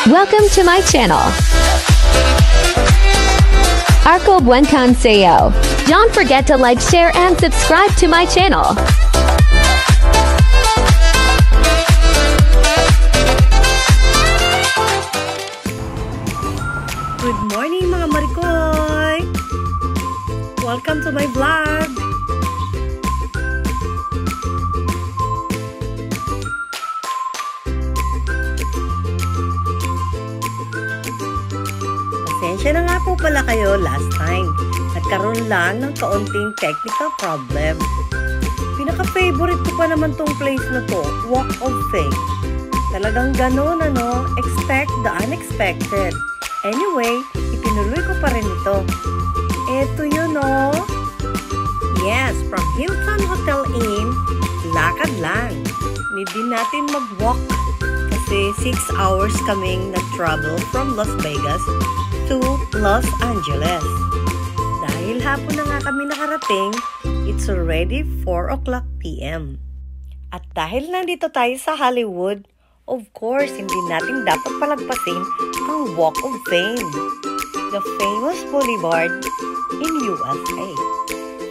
Welcome to my channel. Arko Buenkan Sayo. Don't forget to like, share, and subscribe to my channel. Good morning mga Marikoy! Welcome to my vlog! Pasensya na nga po pala kayo last time. Nagkaroon lang ng kaunting technical problem. Pinaka-favorite ko pa naman tong place na to, Walk of Fame. Talagang ganon ano, expect the unexpected. Anyway, itinuloy ko pa rin ito. Eto yun oh. Yes, from Hilton Hotel Inn, lakad lang. Need din natin mag-walk kasi 6 hours kaming nag-travel from Las Vegas to Los Angeles. Dahil hapon na nga kami nakarating, it's already 4 o'clock p.m. At dahil nandito tayo sa Hollywood, of course, hindi natin dapat palagpasin ang Walk of Fame, the famous boulevard in USA.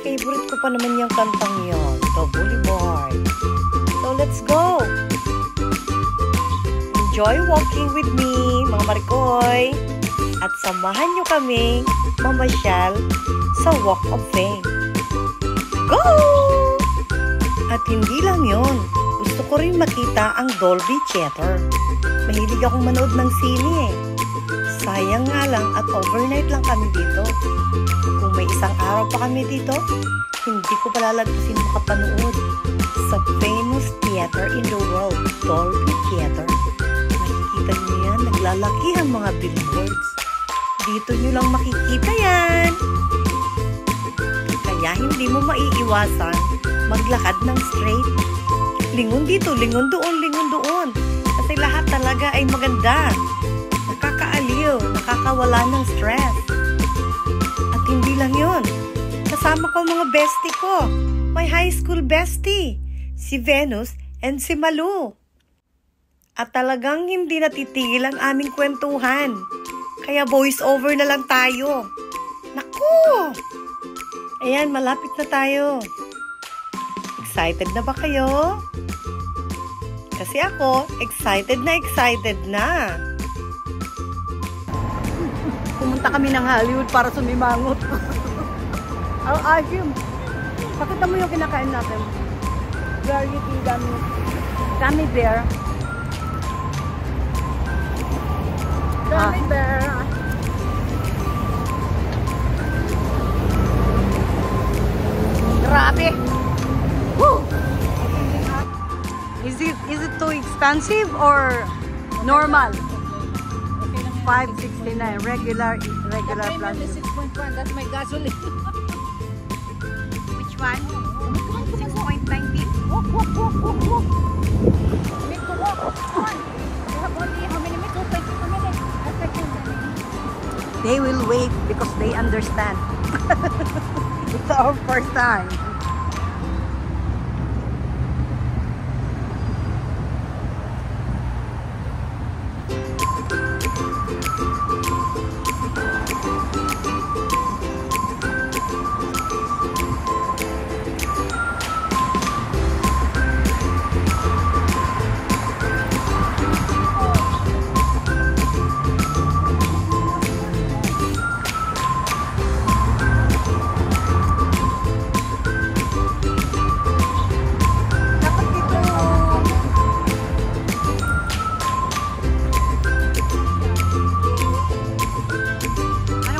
Favorite ko pa naman yung kantang yon, the boulevard. So let's go! Enjoy walking with me, mga Marikoy! At samahan nyo kami mamasyal sa Walk of Fame. Go! At hindi lang yon, gusto ko rin makita ang Dolby Theater. Mahilig akong manood ng sine eh. Sayang nga lang at overnight lang kami dito. Kung may isang araw pa kami dito, hindi ko palalagpasin makapanood sa famous theater in the world, Dolby Theater. Makikita niyo yan, naglalaki ang mga billboards. Dito nyo lang makikita yan. Kaya hindi mo maiiwasan maglakad ng straight. Lingon dito, lingon doon. Kasi lahat talaga ay maganda. Nakakaaliw, nakakawala ng stress. At hindi lang yun. Kasama ko mga bestie ko. My high school bestie. Si Venus and si Malu. At talagang hindi natitigil ang aming kwentuhan. Kaya voice over na lang tayo. Naku! Ayan, malapit na tayo. Excited na ba kayo? Kasi ako, excited na. Pumunta kami ng Hollywood para sumimangot. Ang ayim. Pakita mo yung kinakain natin. We are eating gummy bear. Gummy bear. Grabe. Woo! Is it too expensive or normal? 5.69 regular plan. The 6.1, that's my gasoline. Which one? 6.19. Make to walk. Come on. We have only how many minutes? 20 minutes. They will wait because they understand. It's our first time.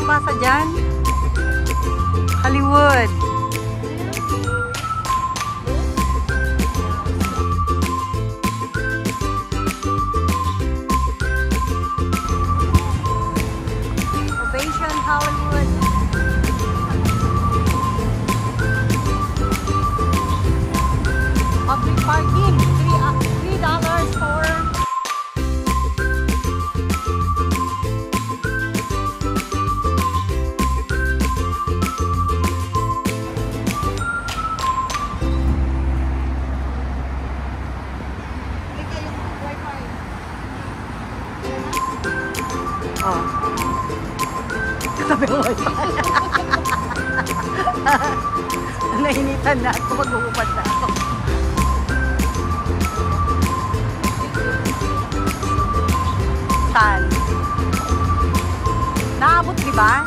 Basa dyan? Hollywood. Ovation Hollywood. Public parking. $3 for Oh. Sabi mo ito. Nainitan na ako. Mag-uupad na ako. Saan? Naabot, di ba?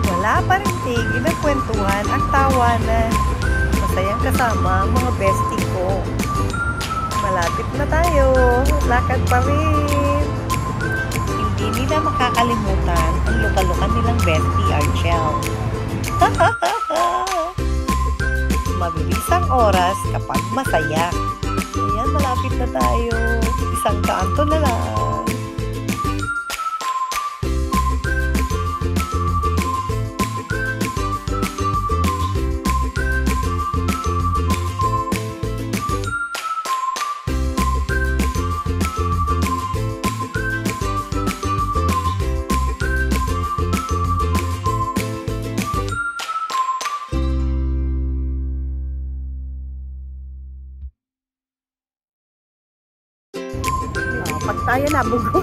Wala pa rin tigil ang kwentuhan, ang tawanan. Masayang kasama ang mga bestie ko. Malapit na tayo. Lakad pa rin. Hindi nila makakalimutan ang luka-luka nilang bestie Archel. Mabilis ang oras kapag masaya. Ayan, malapit na tayo. Isang kanto na lang. Pag tayo nabugol.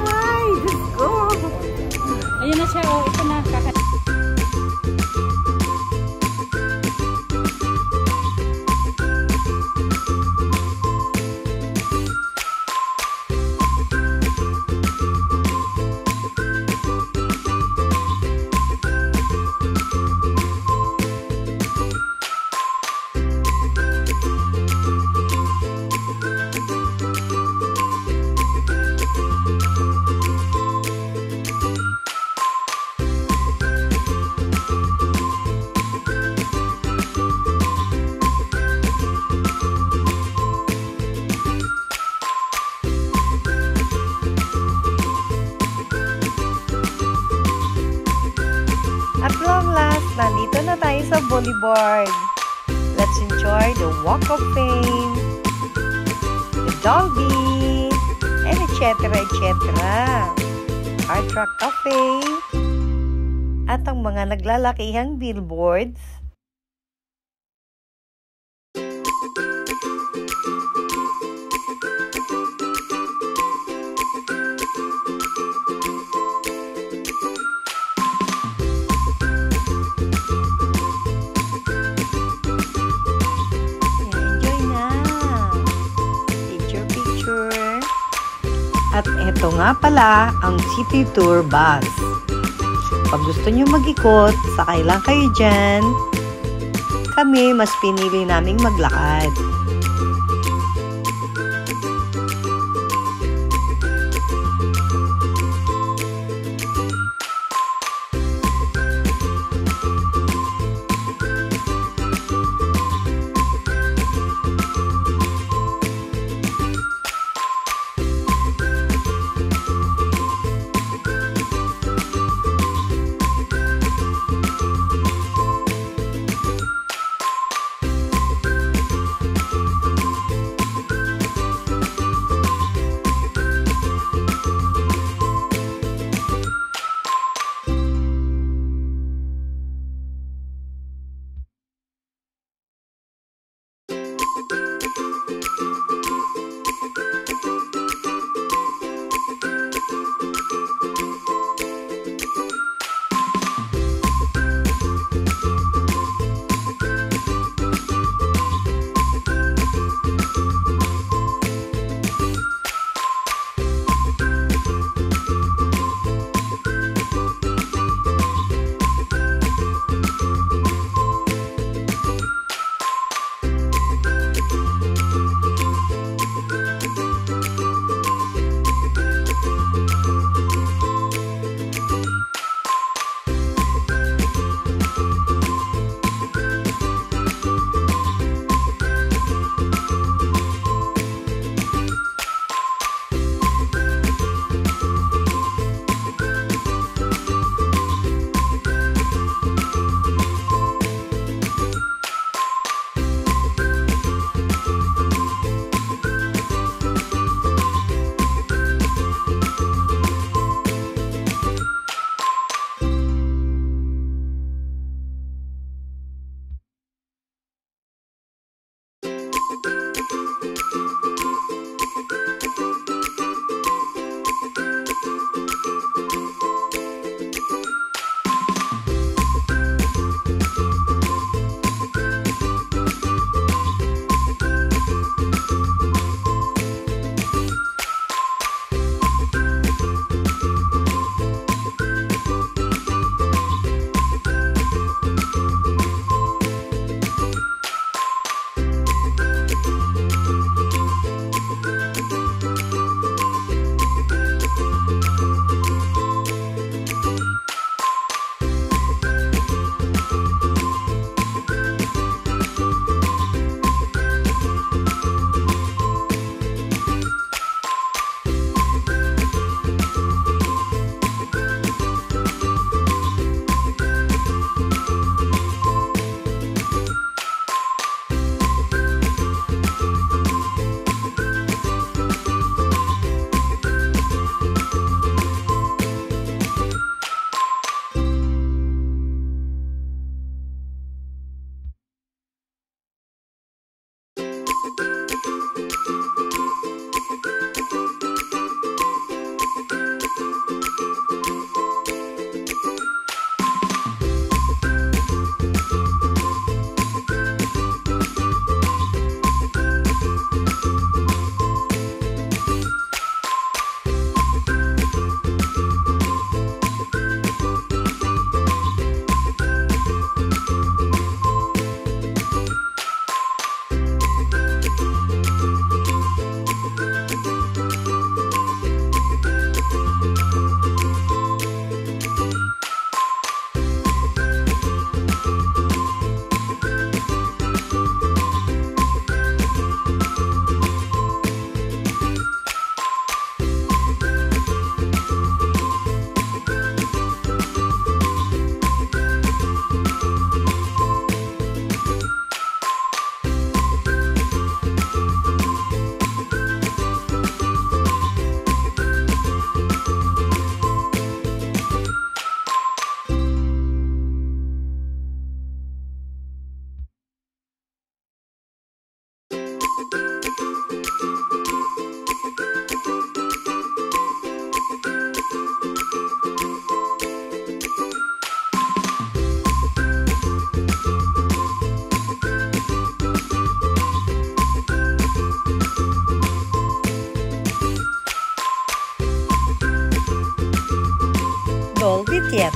Ay, Diyos ko. Ayun na siya, oh. Ito na. At long last, nandito na tayo sa boulevard. Let's enjoy the Walk of Fame, the Dolby, and etc. Hard Rock Cafe, at ang mga naglalakihang billboards. At eto nga pala ang City Tour Bus. Pag gusto nyo mag-ikot, sakay lang kayo dyan. Kami, mas pinili naming maglakad.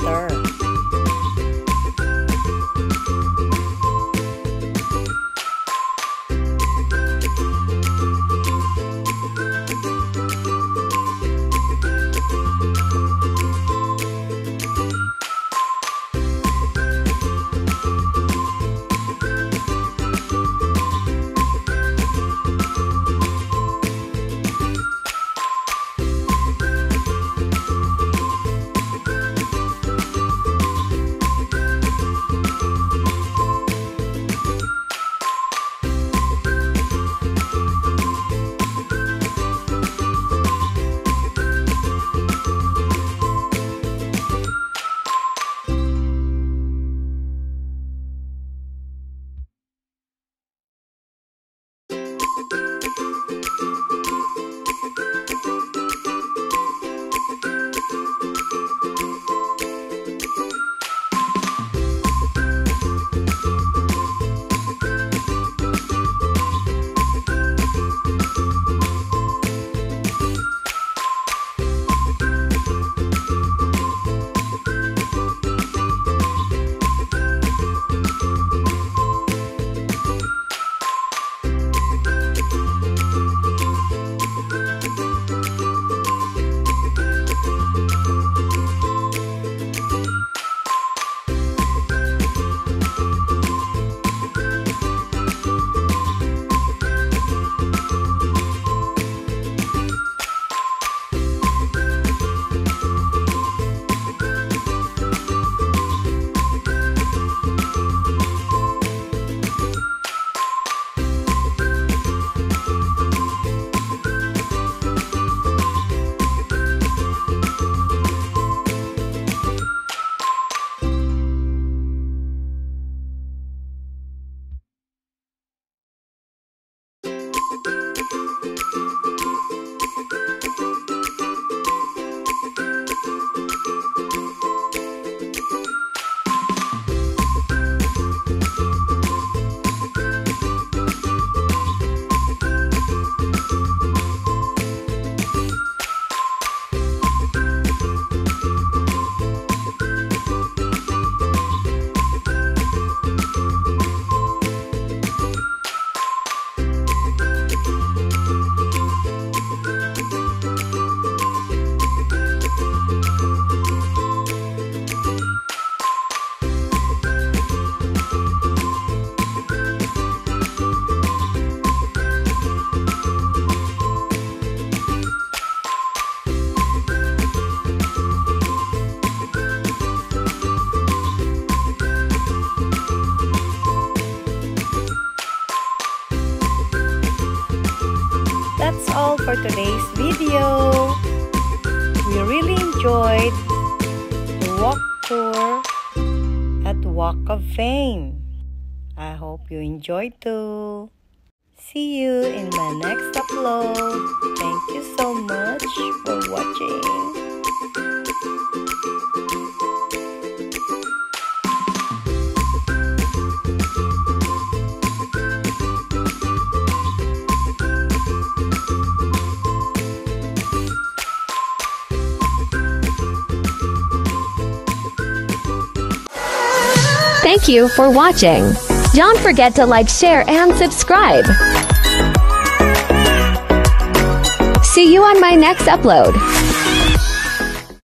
better. That's all for today's video. We really enjoyed the walk tour at Walk of Fame. I hope you enjoyed too. See you in my next upload. Thank you so much for watching. Thank you for watching. Don't forget to like, share, and subscribe. See you on my next upload.